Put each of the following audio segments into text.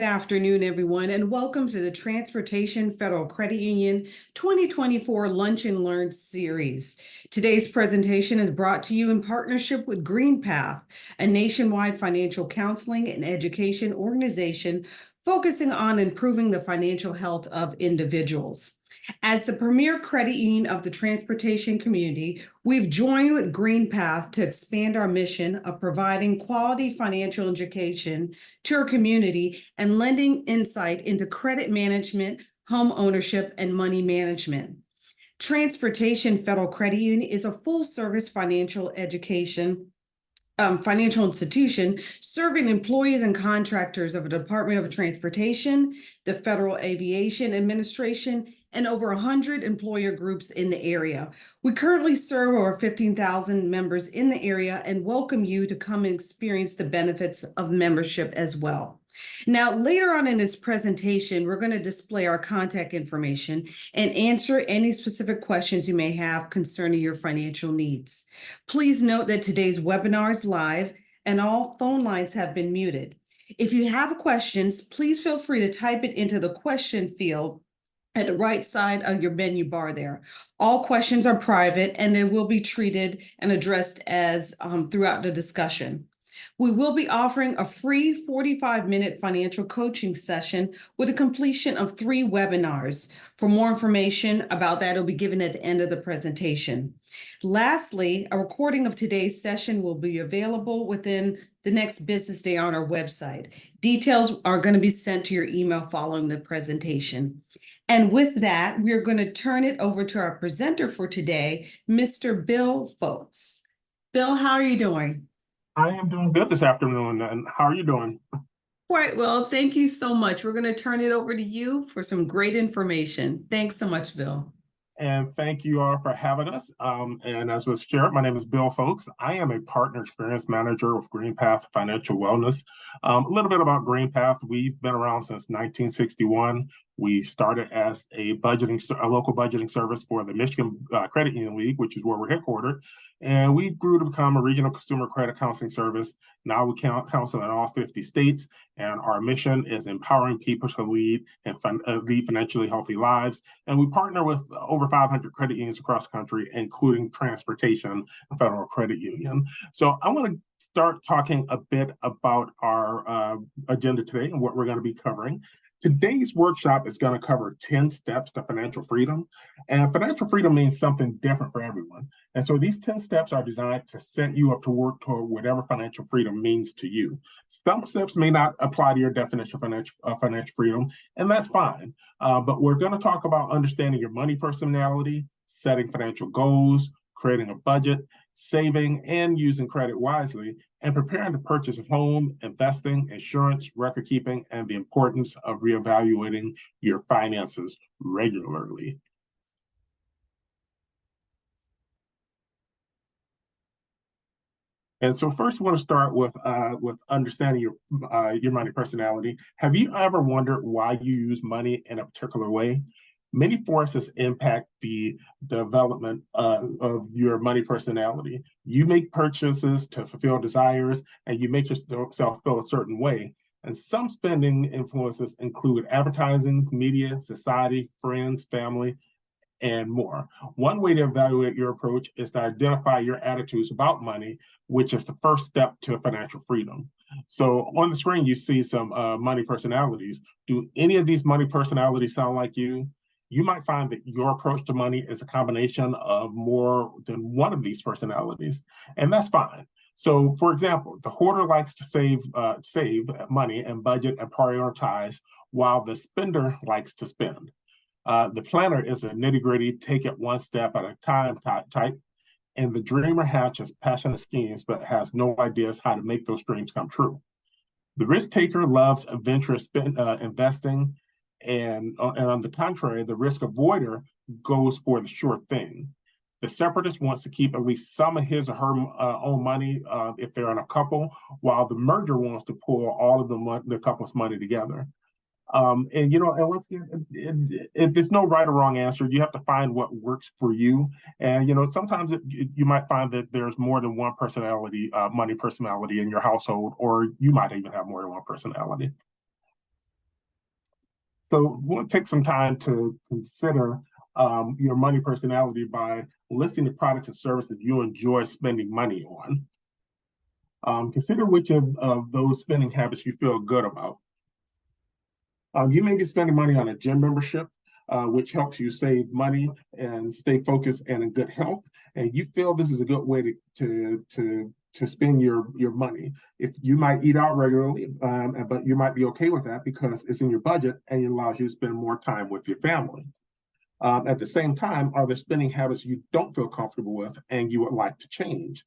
Good afternoon, everyone, and welcome to the Transportation Federal Credit Union 2024 Lunch and Learn series. Today's presentation is brought to you in partnership with GreenPath, a nationwide financial counseling and education organization focusing on improving the financial health of individuals. As the premier credit union of the transportation community, we've joined with GreenPath to expand our mission of providing quality financial education to our community and lending insight into credit management, home ownership, and money management. Transportation Federal Credit Union is a full-service financial institution serving employees and contractors of the Department of Transportation, the Federal Aviation Administration, and over 100 employer groups in the area. We currently serve over 15,000 members in the area and welcome you to come and experience the benefits of membership as well. Now, later on in this presentation, we're going to display our contact information and answer any specific questions you may have concerning your financial needs. Please note that today's webinar is live and all phone lines have been muted. If you have questions, please feel free to type it into the question field at the right side of your menu bar there. All questions are private and they will be treated and addressed as throughout the discussion. We will be offering a free 45-minute financial coaching session with a completion of 3 webinars. For more information about that, it'll be given at the end of the presentation. Lastly, a recording of today's session will be available within the next business day on our website. Details are going to be sent to your email following the presentation. And with that, we're going to turn it over to our presenter for today, Mr. Bill Folks. Bill, how are you doing? I am doing good this afternoon. And how are you doing? Quite well. Thank you so much. We're going to turn it over to you for some great information. Thanks so much, Bill. And thank you all for having us. And as was shared, my name is Bill Folks. I am a partner experience manager with GreenPath Financial Wellness. A little bit about GreenPath. We've been around since 1961. We started as a local budgeting service for the Michigan Credit Union League, which is where we're headquartered. And we grew to become a regional consumer credit counseling service. Now we counsel in all 50 states, and our mission is empowering people to lead financially healthy lives. And we partner with over 500 credit unions across the country, including Transportation Federal Credit Union. So I want to start talking a bit about our agenda today and what we're going to be covering. Today's workshop is going to cover 10 steps to financial freedom. And financial freedom means something different for everyone. And so these 10 steps are designed to set you up to work toward whatever financial freedom means to you. Some steps may not apply to your definition of financial freedom, and that's fine. But we're going to talk about understanding your money personality, setting financial goals, creating a budget, saving and using credit wisely, and preparing to purchase a home, investing, insurance, record keeping, and the importance of reevaluating your finances regularly. And so first, we want to start with understanding your money personality. Have you ever wondered why you use money in a particular way? Many forces impact the development of your money personality. You make purchases to fulfill desires, and you make yourself feel a certain way. And some spending influences include advertising, media, society, friends, family, and more. One way to evaluate your approach is to identify your attitudes about money, which is the first step to financial freedom. So on the screen, you see some money personalities. Do any of these money personalities sound like you? You might find that your approach to money is a combination of more than one of these personalities, and that's fine. So, for example, the hoarder likes to save money and budget and prioritize, while the spender likes to spend. The planner is a nitty-gritty, take it one step at a time type, and the dreamer hatches passionate schemes but has no ideas how to make those dreams come true. The risk taker loves adventurous investing. And on the contrary, the risk avoider goes for the sure thing. The separatist wants to keep at least some of his or her own money if they're in a couple, while the merger wants to pull all of the couple's money together. And once there's no right or wrong answer. You have to find what works for you. And sometimes you might find that there's more than one personality, money personality in your household, or you might even have more than one personality. So we'll take some time to consider your money personality by listing the products and services you enjoy spending money on. Consider which of those spending habits you feel good about. You may be spending money on a gym membership, which helps you save money and stay focused and in good health. And you feel this is a good way to spend your money. If you might eat out regularly, but you might be okay with that because it's in your budget and it allows you to spend more time with your family. At the same time, are there spending habits you don't feel comfortable with and you would like to change?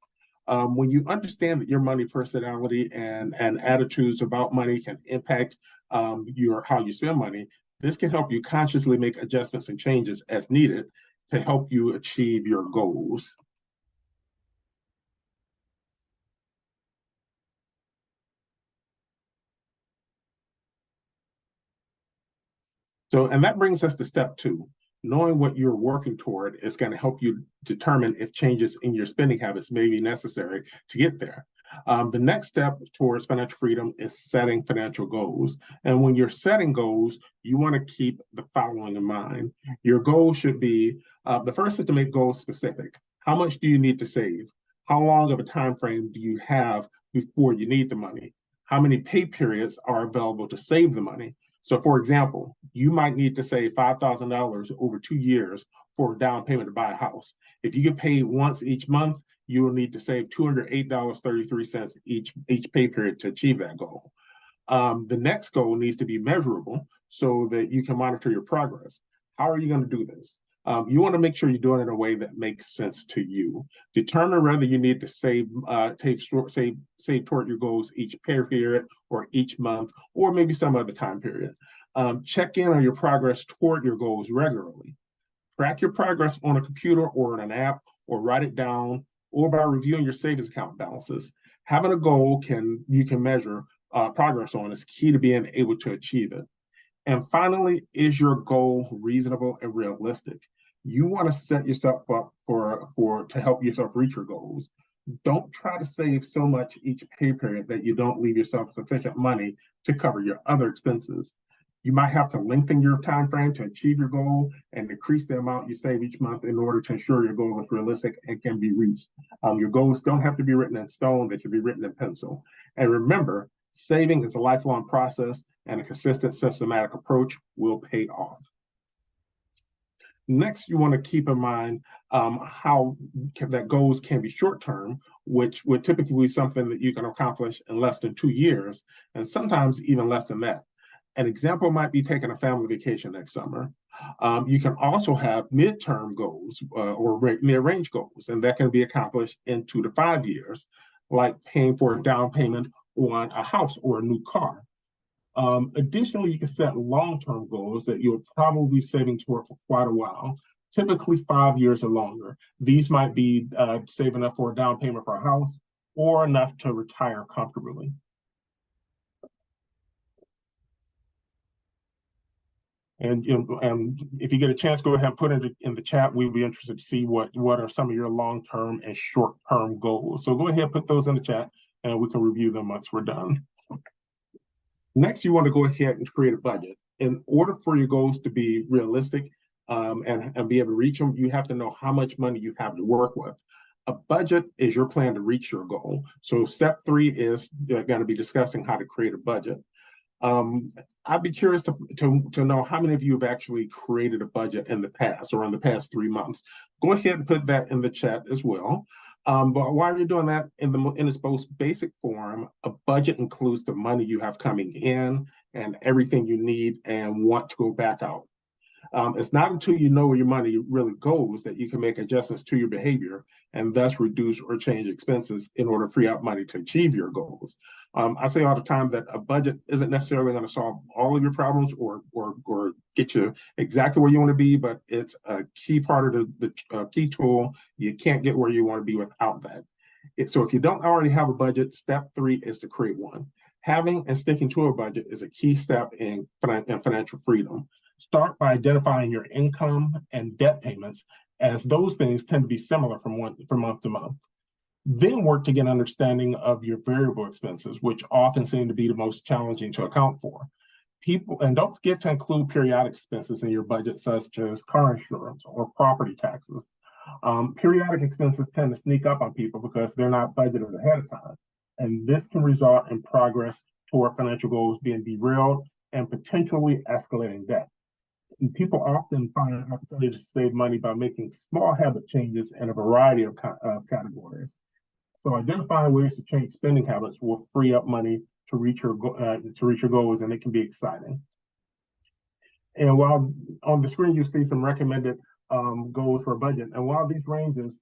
When you understand that your money personality and attitudes about money can impact how you spend money, this can help you consciously make adjustments and changes as needed to help you achieve your goals. So, and that brings us to step 2. Knowing what you're working toward is going to help you determine if changes in your spending habits may be necessary to get there. The next step towards financial freedom is setting financial goals. And when you're setting goals, you want to keep the following in mind. Your goal should be, the first is to make goals specific. How much do you need to save? How long of a time frame do you have before you need the money? How many pay periods are available to save the money? So for example, you might need to save $5,000 over 2 years for a down payment to buy a house. If you get paid once each month, you will need to save $208.33 each pay period to achieve that goal. The next goal needs to be measurable so that you can monitor your progress. How are you going to do this? You want to make sure you're doing it in a way that makes sense to you. Determine whether you need to save toward your goals each pay period or each month, or maybe some other time period. Check in on your progress toward your goals regularly. Track your progress on a computer or in an app, or write it down, or by reviewing your savings account balances. Having a goal you can measure progress on is key to being able to achieve it. And finally, is your goal reasonable and realistic? You want to set yourself up to help yourself reach your goals. Don't try to save so much each pay period that you don't leave yourself sufficient money to cover your other expenses. You might have to lengthen your time frame to achieve your goal and decrease the amount you save each month in order to ensure your goal is realistic and can be reached. Your goals don't have to be written in stone, they should be written in pencil. And remember, saving is a lifelong process, and a consistent, systematic approach will pay off. Next, you want to keep in mind how that goals can be short-term, which would typically be something that you can accomplish in less than 2 years, and sometimes even less than that. An example might be taking a family vacation next summer. You can also have midterm goals or near-range goals, and that can be accomplished in 2 to 5 years, like paying for a down payment on a house or a new car. Additionally, you can set long-term goals that you'll probably be saving toward for quite a while, typically 5 years or longer. These might be saving up for a down payment for a house or enough to retire comfortably. And if you get a chance, go ahead and put it in the chat. We'd be interested to see what are some of your long-term and short-term goals. So go ahead and put those in the chat and we can review them once we're done. Next, you want to go ahead and create a budget. In order for your goals to be realistic and be able to reach them, you have to know how much money you have to work with. A budget is your plan to reach your goal. So step 3 is going to be discussing how to create a budget. I'd be curious to know how many of you have actually created a budget in the past or in the past 3 months. Go ahead and put that in the chat as well. But while you're doing that, in its most basic form, a budget includes the money you have coming in and everything you need and want to go back out. It's not until you know where your money really goes that you can make adjustments to your behavior and thus reduce or change expenses in order to free up money to achieve your goals. I say all the time that a budget isn't necessarily going to solve all of your problems or get you exactly where you want to be, but it's a key part of the key tool. You can't get where you want to be without that. So if you don't already have a budget, step 3 is to create one. Having and sticking to a budget is a key step in financial freedom. Start by identifying your income and debt payments, as those things tend to be similar from month to month. Then work to get an understanding of your variable expenses, which often seem to be the most challenging to account for. And don't forget to include periodic expenses in your budget, such as car insurance or property taxes. Periodic expenses tend to sneak up on people because they're not budgeted ahead of time. And this can result in progress toward financial goals being derailed and potentially escalating debt. And people often find an opportunity to save money by making small habit changes in a variety of categories. So identifying ways to change spending habits will free up money to reach your goals, and it can be exciting. And while on the screen you see some recommended goals for a budget, and while these ranges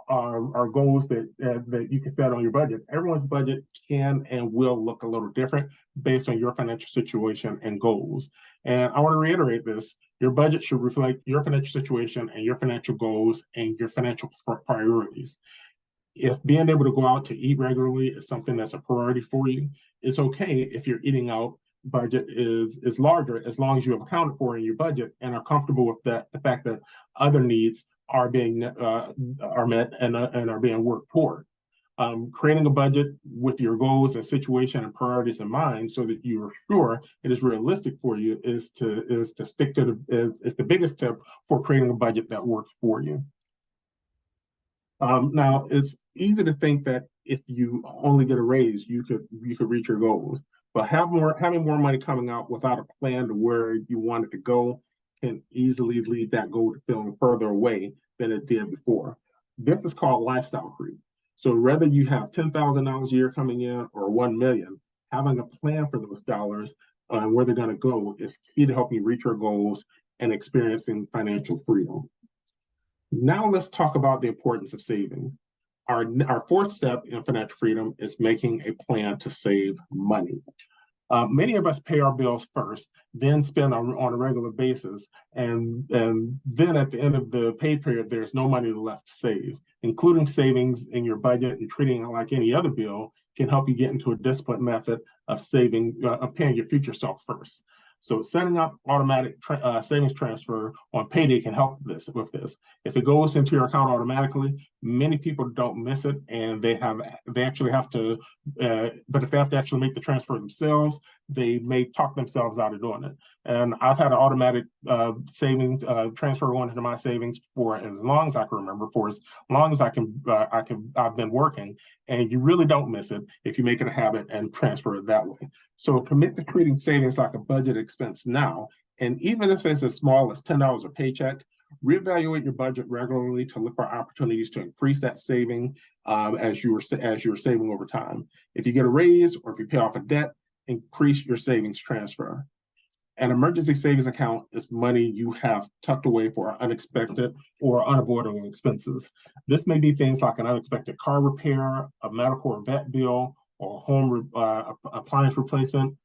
are goals that you can set on your budget, everyone's budget can and will look a little different based on your financial situation and goals. And I want to reiterate this: your budget should reflect your financial situation and your financial goals and your financial priorities. If being able to go out to eat regularly is something that's a priority for you, it's okay if your eating out budget is larger, as long as you have accounted for in your budget and are comfortable with the fact that other needs are being are met and are being worked toward. Creating a budget with your goals and situation and priorities in mind, so that you are sure it is realistic for you, is to stick to is the biggest tip for creating a budget that works for you. Now, it's easy to think that if you only get a raise, you could reach your goals. But having more money coming out without a plan to where you want it to go can easily lead that goal to feeling further away than it did before. This is called lifestyle creep. So whether you have $10,000 a year coming in or 1 million, having a plan for those dollars and where they're going to go is key to help you reach your goals and experiencing financial freedom. Now let's talk about the importance of saving. Our fourth step in financial freedom is making a plan to save money. Many of us pay our bills first, then spend on a regular basis, and then at the end of the pay period, there's no money left to save. Including savings in your budget and treating it like any other bill can help you get into a disciplined method of saving, of paying your future self first. So setting up automatic savings transfer on payday can help with this. If it goes into your account automatically, many people don't miss it, and they actually have to. But if they have to actually make the transfer themselves, they may talk themselves out of doing it. And I've had an automatic savings transfer going into my savings for as long as I can remember, for as long as I've been working, and you really don't miss it if you make it a habit and transfer it that way. So commit to treating savings like a budget expense now, and even if it's as small as $10 a paycheck, reevaluate your budget regularly to look for opportunities to increase that saving as you're saving over time. If you get a raise or if you pay off a debt, increase your savings transfer. An emergency savings account is money you have tucked away for unexpected or unavoidable expenses. This may be things like an unexpected car repair, a medical or vet bill, or home appliance replacement,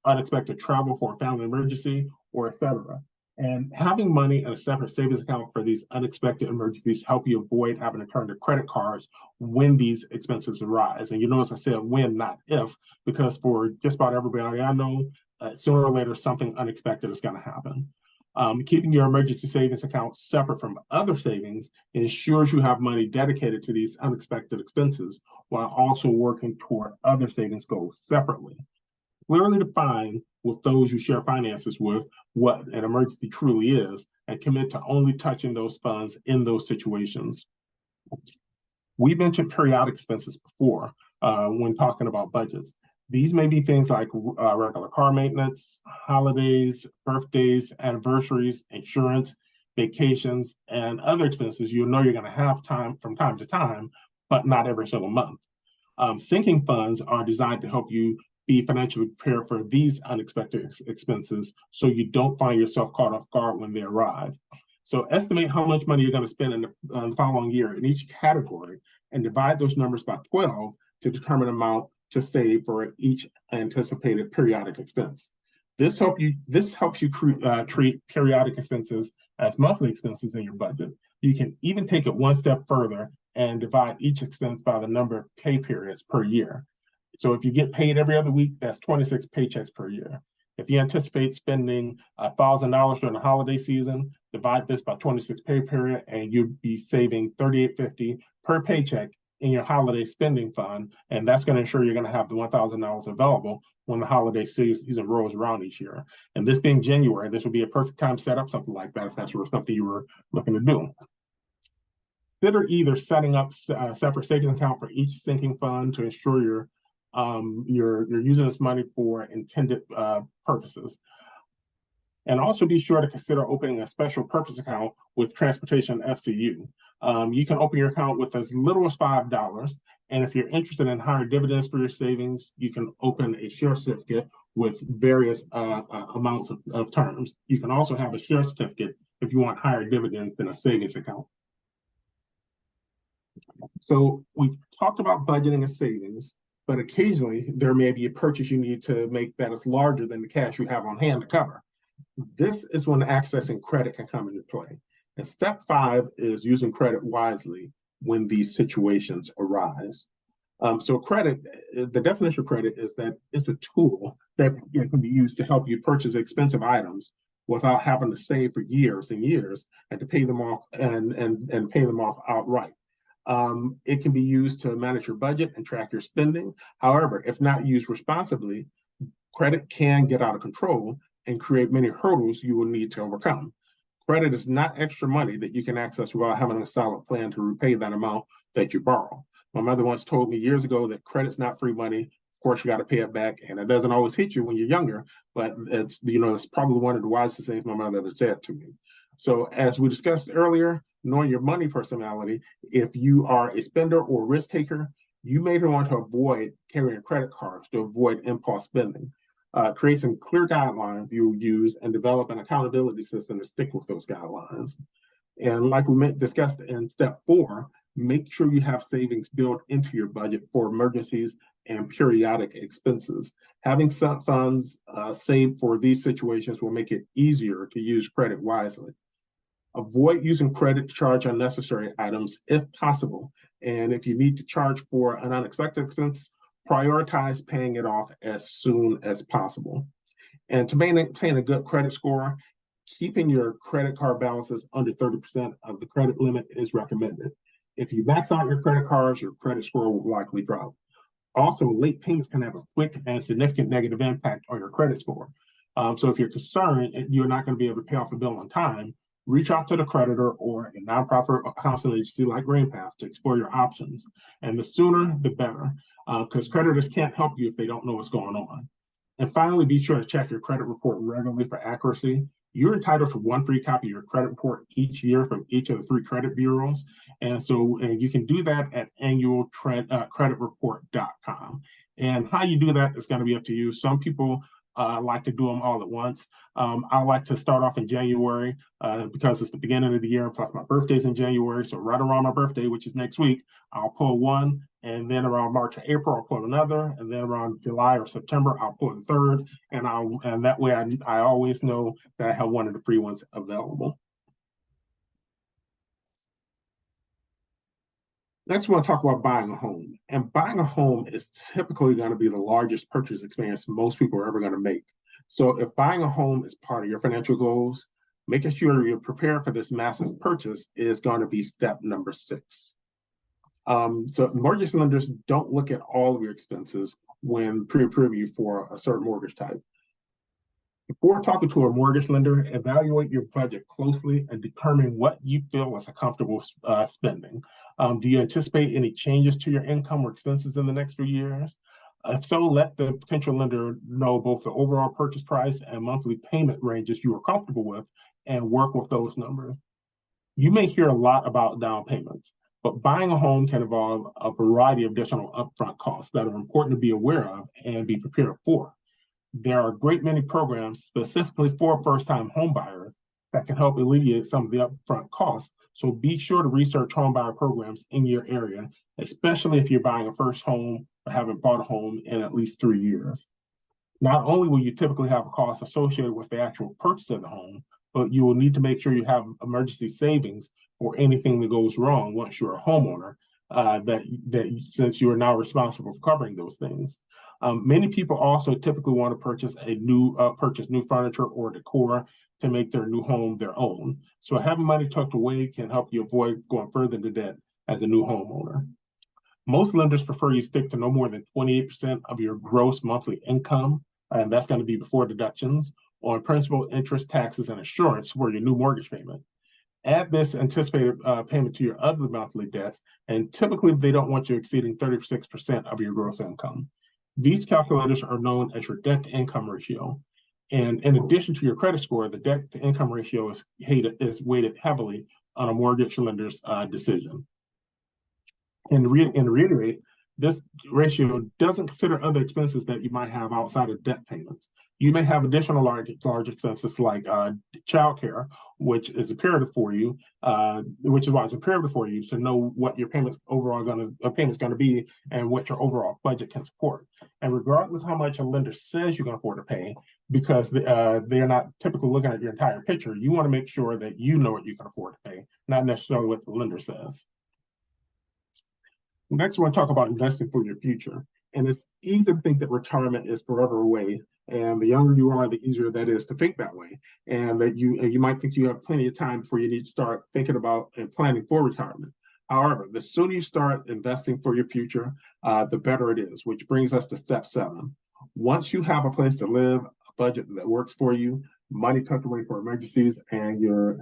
unexpected travel for a family emergency, or etc. And having money in a separate savings account for these unexpected emergencies help you avoid having to turn to credit cards when these expenses arise. And you notice I said when, not if, because for just about everybody I know, sooner or later something unexpected is going to happen. Keeping your emergency savings account separate from other savings ensures you have money dedicated to these unexpected expenses while also working toward other savings goals separately. Clearly define with those you share finances with what an emergency truly is, and commit to only touching those funds in those situations. We mentioned periodic expenses before when talking about budgets. These may be things like regular car maintenance, holidays, birthdays, anniversaries, insurance, vacations, and other expenses you know you're going to have from time to time, but not every single month. Sinking funds are designed to help you be financially prepared for these unexpected expenses so you don't find yourself caught off guard when they arrive. So estimate how much money you're going to spend in the following year in each category and divide those numbers by 12 to determine the amount to save for each anticipated periodic expense. This helps you treat periodic expenses as monthly expenses in your budget. You can even take it one step further and divide each expense by the number of pay periods per year. So if you get paid every other week, that's 26 paychecks per year. If you anticipate spending $1,000 during the holiday season, divide this by 26 pay period, and you'd be saving $38.50 per paycheck in your holiday spending fund, and that's going to ensure you're going to have the $1,000 available when the holiday season rolls around each year. And this being January, this would be a perfect time to set up something like that if that's something you were looking to do. Consider either setting up a separate savings account for each sinking fund to ensure you're using this money for intended purposes. And also be sure to consider opening a special purpose account with Transportation FCU. You can open your account with as little as $5. And if you're interested in higher dividends for your savings, you can open a share certificate with various amounts of terms. You can also have a share certificate if you want higher dividends than a savings account. So we've talked about budgeting and savings, but occasionally there may be a purchase you need to make that is larger than the cash you have on hand to cover. This is when accessing credit can come into play. And step 5 is using credit wisely when these situations arise. So credit, the definition of credit is that it's a tool that can be used to help you purchase expensive items without having to save for years and years and to pay them off and pay them off outright. It can be used to manage your budget and track your spending. However, if not used responsibly, credit can get out of control and create many hurdles you will need to overcome. Credit is not extra money that you can access without having a solid plan to repay that amount that you borrow. My mother once told me years ago that credit's not free money. Of course, you got to pay it back, and it doesn't always hit you when you're younger, but it's probably one of the wisest things my mother ever said to me. So as we discussed earlier, knowing your money personality, if you are a spender or risk taker, you may want to avoid carrying credit cards to avoid impulse spending. Create some clear guidelines you use and develop an accountability system to stick with those guidelines. And like we discussed in step 4, make sure you have savings built into your budget for emergencies and periodic expenses. Having some funds saved for these situations will make it easier to use credit wisely. Avoid using credit to charge unnecessary items if possible. And if you need to charge for an unexpected expense, prioritize paying it off as soon as possible. And to maintain a good credit score, keeping your credit card balances under 30% of the credit limit is recommended. If you max out your credit cards, your credit score will likely drop. Also, late payments can have a quick and significant negative impact on your credit score. So if you're concerned you're not going to be able to pay off a bill on time, reach out to the creditor or a nonprofit counseling agency like GreenPath to explore your options. And the sooner, the better, because creditors can't help you if they don't know what's going on. And finally, be sure to check your credit report regularly for accuracy. You're entitled to one free copy of your credit report each year from each of the 3 credit bureaus. And you can do that at annualcreditreport.com. And how you do that is going to be up to you. Some people like to do them all at once. I like to start off in January because it's the beginning of the year, plus my birthday's in January. So right around my birthday, which is next week, I'll pull one, and then around March or April, I'll pull another, and then around July or September, I'll pull the third, and that way I always know that I have one of the free ones available. Next, we want to talk about buying a home. And buying a home is typically going to be the largest purchase experience most people are ever going to make. So if buying a home is part of your financial goals, making sure you're prepared for this massive purchase is going to be step number 6. So mortgage lenders don't look at all of your expenses when pre-approving you for a certain mortgage type. Before talking to a mortgage lender, evaluate your budget closely and determine what you feel is a comfortable spending. Do you anticipate any changes to your income or expenses in the next few years? If so, let the potential lender know both the overall purchase price and monthly payment ranges you are comfortable with and work with those numbers. You may hear a lot about down payments, but buying a home can involve a variety of additional upfront costs that are important to be aware of and be prepared for. There are a great many programs specifically for first-time home buyers that can help alleviate some of the upfront costs. So be sure to research home buyer programs in your area, especially if you're buying a first home or haven't bought a home in at least 3 years. Not only will you typically have a cost associated with the actual purchase of the home, but you will need to make sure you have emergency savings for anything that goes wrong once you're a homeowner, since you are now responsible for covering those things. Many people also typically want to purchase new furniture or decor to make their new home their own. So having money tucked away can help you avoid going further into debt as a new homeowner. Most lenders prefer you stick to no more than 28% of your gross monthly income, and that's going to be before deductions, on principal, interest, taxes, and insurance for your new mortgage payment. Add this anticipated payment to your other monthly debts, and typically they don't want you exceeding 36% of your gross income. These calculators are known as your debt-to-income ratio. And in addition to your credit score, the debt-to-income ratio is weighted heavily on a mortgage lender's decision. And to reiterate, this ratio doesn't consider other expenses that you might have outside of debt payments. You may have additional large expenses like childcare, which is imperative for you, which is why it's imperative for you to know what your payments going to be and what your overall budget can support. And regardless of how much a lender says you can afford to pay, because they're not typically looking at your entire picture, you want to make sure that you know what you can afford to pay, not necessarily what the lender says. Next, we want to talk about investing for your future. And it's easy to think that retirement is forever away. And the younger you are, the easier that is to think that way. And that you might think you have plenty of time before you need to start thinking about and planning for retirement. However, the sooner you start investing for your future, the better it is, which brings us to step 7. Once you have a place to live, a budget that works for you, money tucked away for emergencies, and your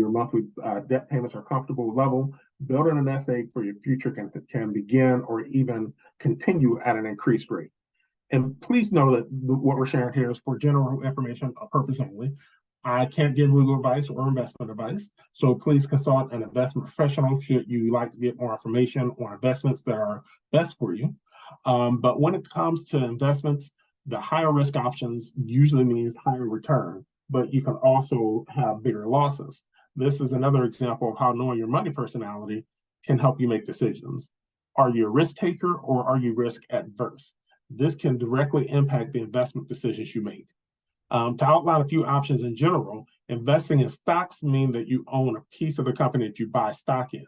monthly debt payments are comfortable level, building an nest egg for your future can begin or even continue at an increased rate. And please know that what we're sharing here is for general information purpose only. I can't give legal advice or investment advice, so please consult an investment professional should you like to get more information on investments that are best for you. But when it comes to investments, the higher risk options usually means higher return, but you can also have bigger losses. This is another example of how knowing your money personality can help you make decisions. Are you a risk taker or are you risk adverse? This can directly impact the investment decisions you make. To outline a few options in general, investing in stocks mean that you own a piece of the company that you buy stock in.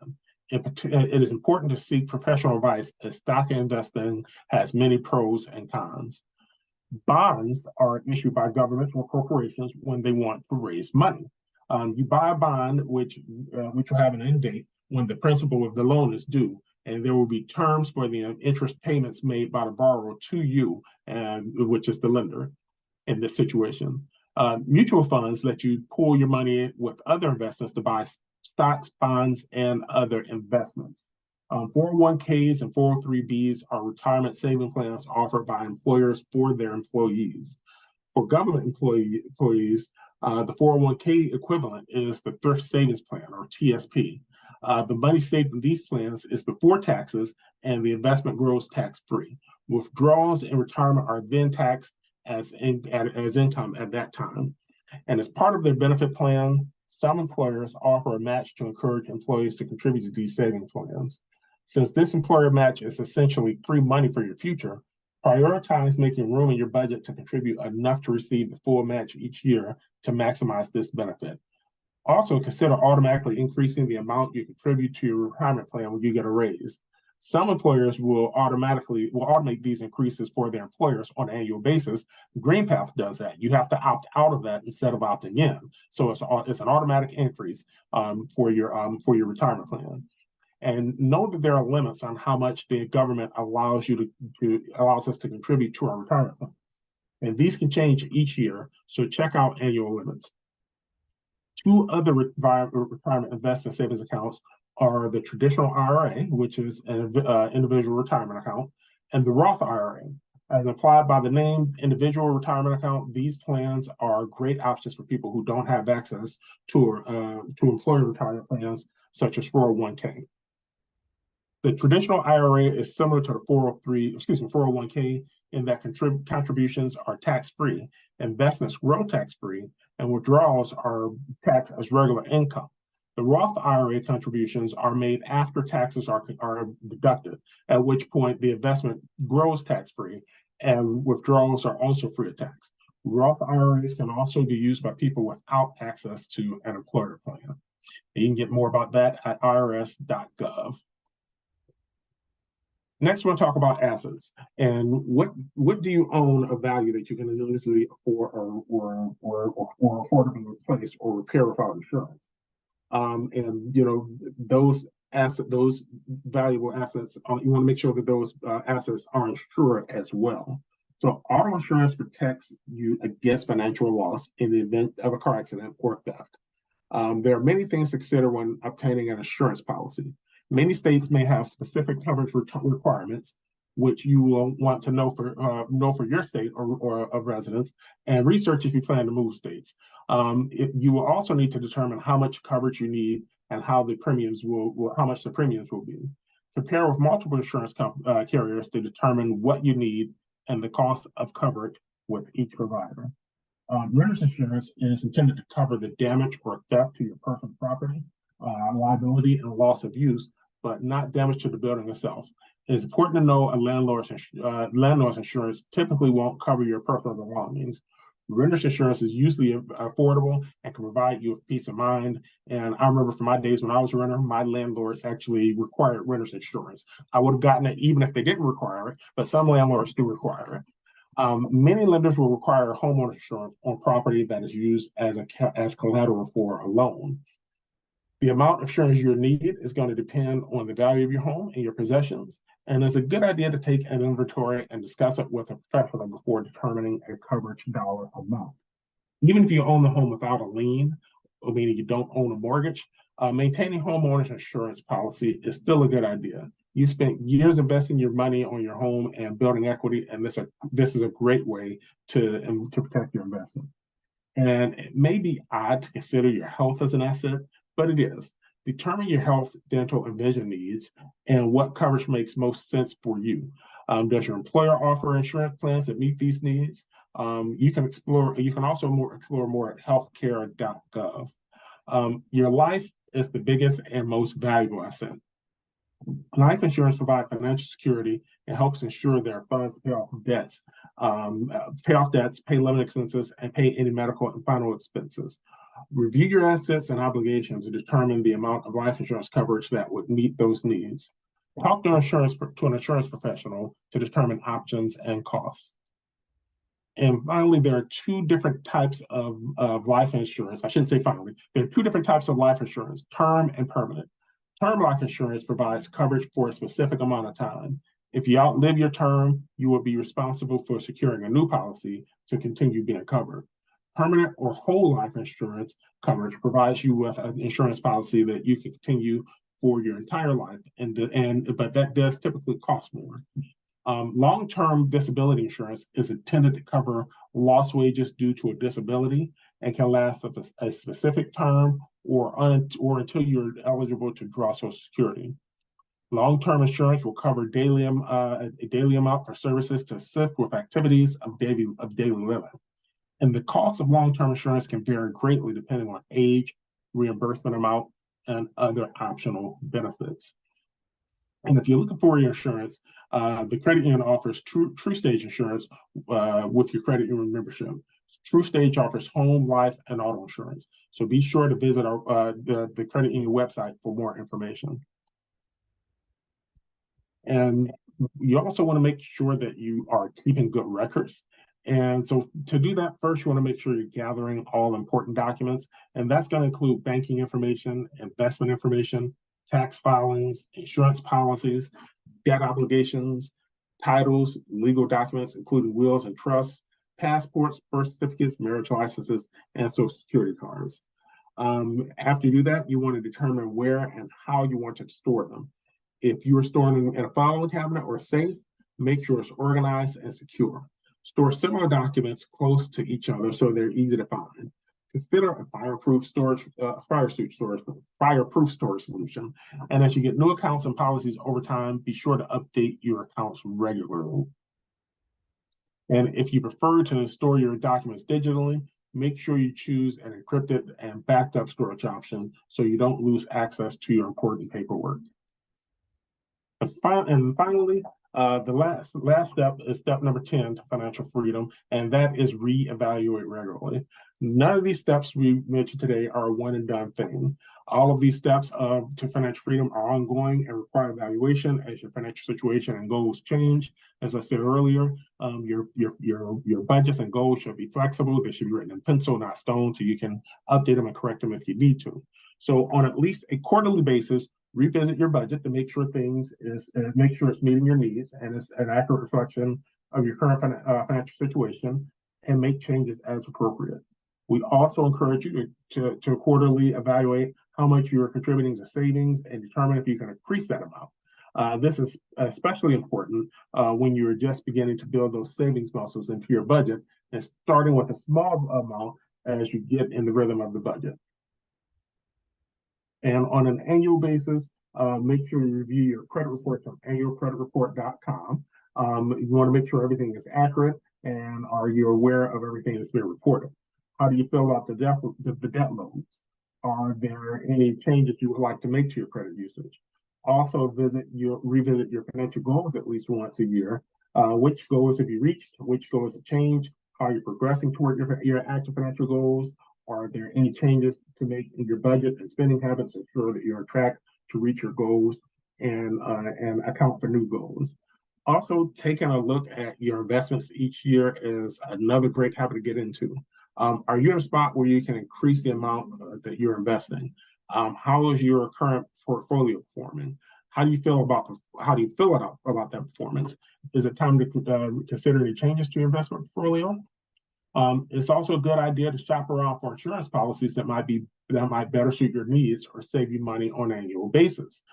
It is important to seek professional advice as stock investing has many pros and cons. Bonds are issued by governments or corporations when they want to raise money. You buy a bond which will have an end date when the principal of the loan is due, and there will be terms for the interest payments made by the borrower to you, which is the lender in this situation. Mutual funds let you pool your money with other investments to buy stocks, bonds, and other investments. 401ks and 403bs are retirement saving plans offered by employers for their employees. For government employees, the 401k equivalent is the Thrift Savings Plan, or TSP. The money saved in these plans is before taxes, and the investment grows tax-free. Withdrawals in retirement are then taxed as income at that time. And as part of their benefit plan, some employers offer a match to encourage employees to contribute to these savings plans. Since this employer match is essentially free money for your future, prioritize making room in your budget to contribute enough to receive the full match each year to maximize this benefit. Also, consider automatically increasing the amount you contribute to your retirement plan when you get a raise. Some employers will automate these increases for their employers on an annual basis. GreenPath does that. You have to opt out of that instead of opting in. So it's an automatic increase for your retirement plan. And know that there are limits on how much the government allows us to contribute to our retirement funds. And these can change each year, so check out annual limits. 2 other retirement investment savings accounts are the traditional IRA, which is an individual retirement account, and the Roth IRA. As implied by the name individual retirement account, these plans are great options for people who don't have access to employer retirement plans such as 401k. The traditional IRA is similar to the 401k in that contributions are tax-free, investments grow tax-free, and withdrawals are taxed as regular income. The Roth IRA contributions are made after taxes are deducted, at which point the investment grows tax-free, and withdrawals are also free of tax. Roth IRAs can also be used by people without access to an employer plan. And you can get more about that at irs.gov. Next, we're going to talk about assets and what do you own of value that you can easily afford or affordably replace or repair without insurance. And those those valuable assets, you want to make sure that those assets are insured as well. So auto insurance protects you against financial loss in the event of a car accident or theft. There are many things to consider when obtaining an insurance policy. Many states may have specific coverage requirements, which you will want to know for your state or of residence, and research if you plan to move states. You will also need to determine how much coverage you need and how much the premiums will be. Compare with multiple insurance carriers to determine what you need and the cost of coverage with each provider. Renter's insurance is intended to cover the damage or theft to your personal property, liability, and loss of use, but not damage to the building itself. It's important to know a landlord's insurance typically won't cover your personal belongings. Renter's insurance is usually affordable and can provide you with peace of mind. And I remember from my days when I was a renter, my landlords actually required renter's insurance. I would have gotten it even if they didn't require it, but some landlords do require it. Many lenders will require homeowner insurance on property that is used as collateral for a loan. The amount of insurance you need is going to depend on the value of your home and your possessions, and it's a good idea to take an inventory and discuss it with a professional before determining a coverage dollar amount. Even if you own the home without a lien, meaning you don't own a mortgage, maintaining homeowners insurance policy is still a good idea. You spent years investing your money on your home and building equity, and this is a great way to protect your investment. And it may be odd to consider your health as an asset, but it is. Determine your health, dental, and vision needs and what coverage makes most sense for you. Does your employer offer insurance plans that meet these needs? You can also explore more at healthcare.gov. Your life is the biggest and most valuable asset. Life insurance provides financial security and helps ensure there are funds to pay off debts, pay living expenses, and pay any medical and final expenses. Review your assets and obligations to determine the amount of life insurance coverage that would meet those needs. Talk to an insurance professional to determine options and costs. And finally, there are two different types of life insurance. I shouldn't say finally. There are two different types of life insurance, term and permanent. Term life insurance provides coverage for a specific amount of time. If you outlive your term, you will be responsible for securing a new policy to continue being covered. Permanent or whole life insurance coverage provides you with an insurance policy that you can continue for your entire life, but that does typically cost more. Long-term disability insurance is intended to cover lost wages due to a disability and can last a specific term or until you're eligible to draw Social Security. Long-term insurance will cover a daily amount for services to assist with activities of daily living. And the cost of long-term insurance can vary greatly depending on age, reimbursement amount, and other optional benefits. And if you're looking for your insurance, the credit union offers TruStage insurance with your credit union membership. TruStage offers home, life, and auto insurance. So be sure to visit the credit union website for more information. And you also want to make sure that you are keeping good records. And so to do that, first, you want to make sure you're gathering all important documents. And that's going to include banking information, investment information, tax filings, insurance policies, debt obligations, titles, legal documents, including wills and trusts, passports, birth certificates, marriage licenses, and Social Security cards. After you do that, you want to determine where and how you want to store them. If you are storing them in a filing cabinet or a safe, make sure it's organized and secure. Store similar documents close to each other so they're easy to find. Consider a fireproof storage solution. And as you get new accounts and policies over time, be sure to update your accounts regularly. And if you prefer to store your documents digitally, make sure you choose an encrypted and backed up storage option so you don't lose access to your important paperwork. And finally, the last step is step number 10 to financial freedom, and that is reevaluate regularly. None of these steps we mentioned today are a one and done thing. All of these steps to financial freedom are ongoing and require evaluation as your financial situation and goals change. As I said earlier, your budgets and goals should be flexible. They should be written in pencil, not stone, so you can update them and correct them if you need to. So on at least a quarterly basis, revisit your budget to make sure make sure it's meeting your needs and it's an accurate reflection of your current financial situation, and make changes as appropriate. We also encourage you to quarterly evaluate how much you're contributing to savings and determine if you can increase that amount. This is especially important when you're just beginning to build those savings muscles into your budget, and starting with a small amount as you get in the rhythm of the budget. And on an annual basis, make sure you review your credit reports on annualcreditreport.com. You want to make sure everything is accurate, and are you aware of everything that's being reported? How do you feel about the debt loads? Are there any changes you would like to make to your credit usage? Also, revisit your financial goals at least once a year. Which goals have you reached? Which goals have changed? How are you progressing toward your active financial goals? Are there any changes to make in your budget and spending habits to ensure that you're on track to reach your goals and account for new goals? Also, taking a look at your investments each year is another great habit to get into. Are you in a spot where you can increase the amount that you're investing? How is your current portfolio performing? How do you feel about that performance? Is it time to consider any changes to your investment portfolio? It's also a good idea to shop around for insurance policies that might better suit your needs or save you money on an annual basis.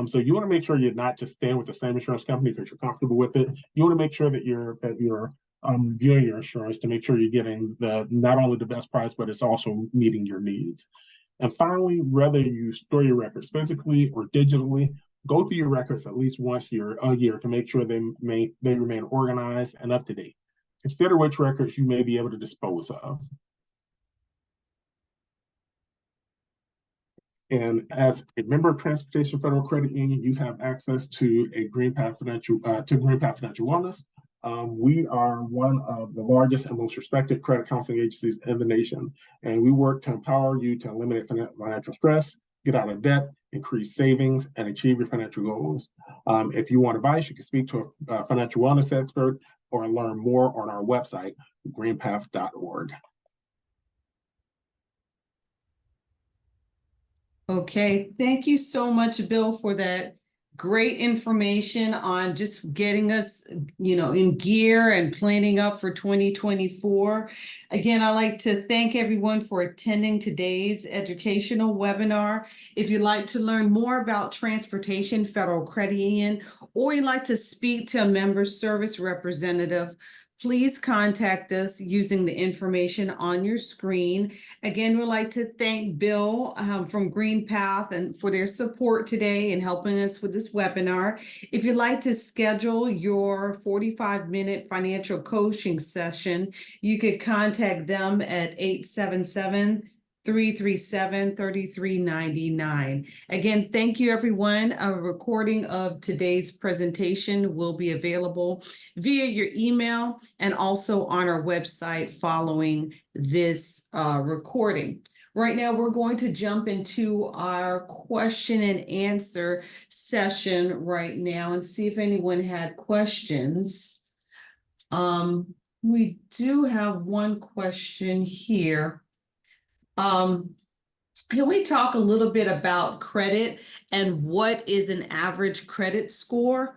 So you want to make sure you're not just staying with the same insurance company because you're comfortable with it. You want to make sure that you're reviewing your insurance to make sure you're getting not only the best price, but it's also meeting your needs. And finally, whether you store your records physically or digitally, go through your records at least once a year to make sure they remain organized and up to date. Consider which records you may be able to dispose of. And as a member of Transportation Federal Credit Union, you have access to GreenPath Financial Wellness. We are one of the largest and most respected credit counseling agencies in the nation, and we work to empower you to eliminate financial stress, get out of debt, increase savings, and achieve your financial goals. If you want advice, you can speak to a financial wellness expert or learn more on our website, greenpath.org. Okay, thank you so much, Bill, for that great information on just getting us, in gear and planning up for 2024. Again, I'd like to thank everyone for attending today's educational webinar. If you'd like to learn more about Transportation Federal Credit Union, or you'd like to speak to a member service representative, please contact us using the information on your screen. Again, we'd like to thank Bill from GreenPath and for their support today and helping us with this webinar. If you'd like to schedule your 45-minute financial coaching session, you could contact them at 877-337-3399. Again, thank you, everyone. A recording of today's presentation will be available via your email and also on our website following this recording. Right now, we're going to jump into our question and answer session right now and see if anyone had questions. We do have one question here. Can we talk a little bit about credit and what is an average credit score?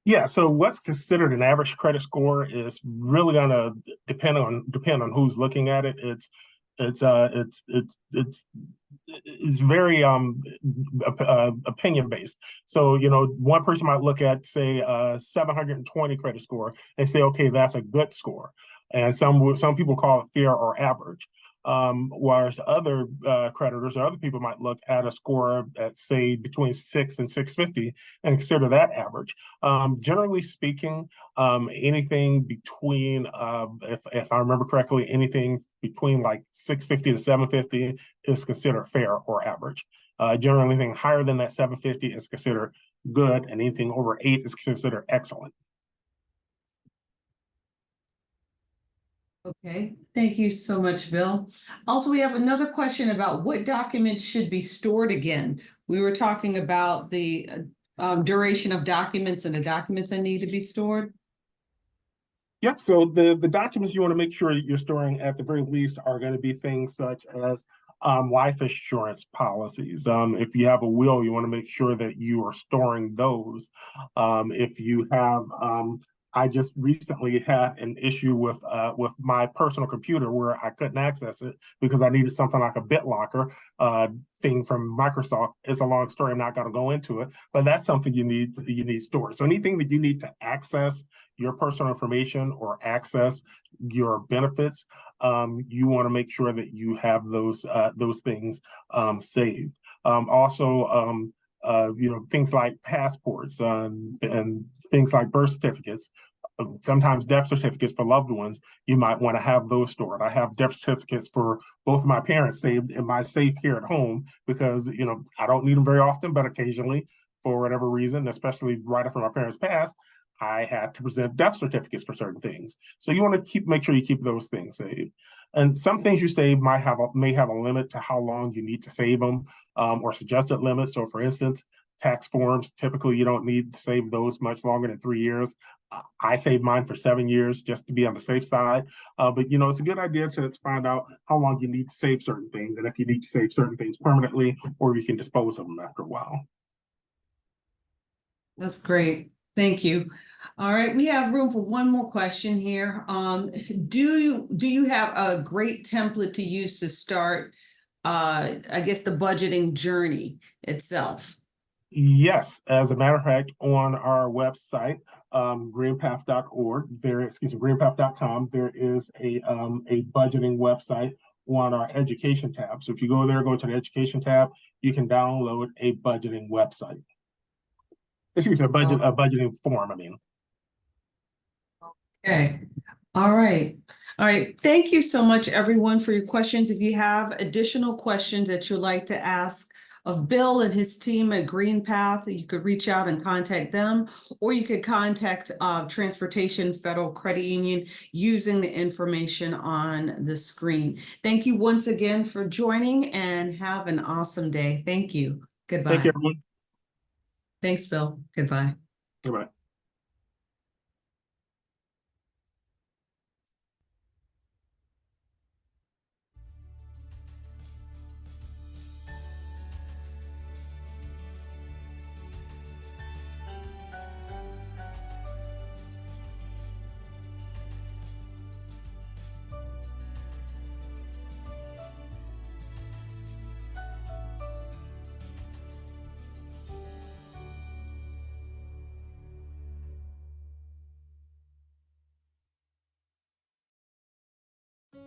Yeah, so what's considered an average credit score is really going to depend on who's looking at it. It's very opinion based. So one person might look at, say, 720 credit score and say, okay, that's a good score, and some people call it fair or average. Whereas other creditors or other people might look at a score at, say, between 6 and 650 and consider that average. Generally speaking, anything between, if I remember correctly, anything between like 650 to 750 is considered fair or average. Generally, anything higher than that 750 is considered good, and anything over 8 is considered excellent. Okay, thank you so much, Bill. Also, we have another question about what documents should be stored again. We were talking about the duration of documents and the documents that need to be stored. Yep, so the documents you want to make sure you're storing at the very least are going to be things such as life insurance policies. If you have a will, you want to make sure that you are storing those. If you have, I just recently had an issue with my personal computer where I couldn't access it because I needed something like a BitLocker thing from Microsoft. It's a long story. I'm not going to go into it, but that's something you need stored. So anything that you need to access your personal information or access your benefits, you want to make sure that you have those things saved. Also, things like passports and things like birth certificates, sometimes death certificates for loved ones, you might want to have those stored. I have death certificates for both of my parents saved in my safe here at home because, I don't need them very often, but occasionally, for whatever reason, especially right after my parents passed, I had to present death certificates for certain things. So you want to make sure you keep those things saved. And some things you save may have a limit to how long you need to save them, or suggested limits. So for instance, tax forms, typically you don't need to save those much longer than 3 years. I saved mine for 7 years just to be on the safe side. But it's a good idea to find out how long you need to save certain things, and if you need to save certain things permanently, or you can dispose of them after a while. That's great. Thank you. All right, we have room for one more question here. Do you have a great template to use to start, I guess, the budgeting journey itself? Yes, as a matter of fact, on our website, greenpath.org, greenpath.com, there is a budgeting website on our education tab. So if you go there, go to the education tab, you can download a budgeting website. Excuse me, a budgeting form, I mean. Okay. All right. All right. Thank you so much, everyone, for your questions. If you have additional questions that you'd like to ask of Bill and his team at GreenPath, you could reach out and contact them, or you could contact Transportation Federal Credit Union using the information on the screen. Thank you once again for joining, and have an awesome day. Thank you. Goodbye. Thank you, everyone. Thanks, Bill. Goodbye. Goodbye.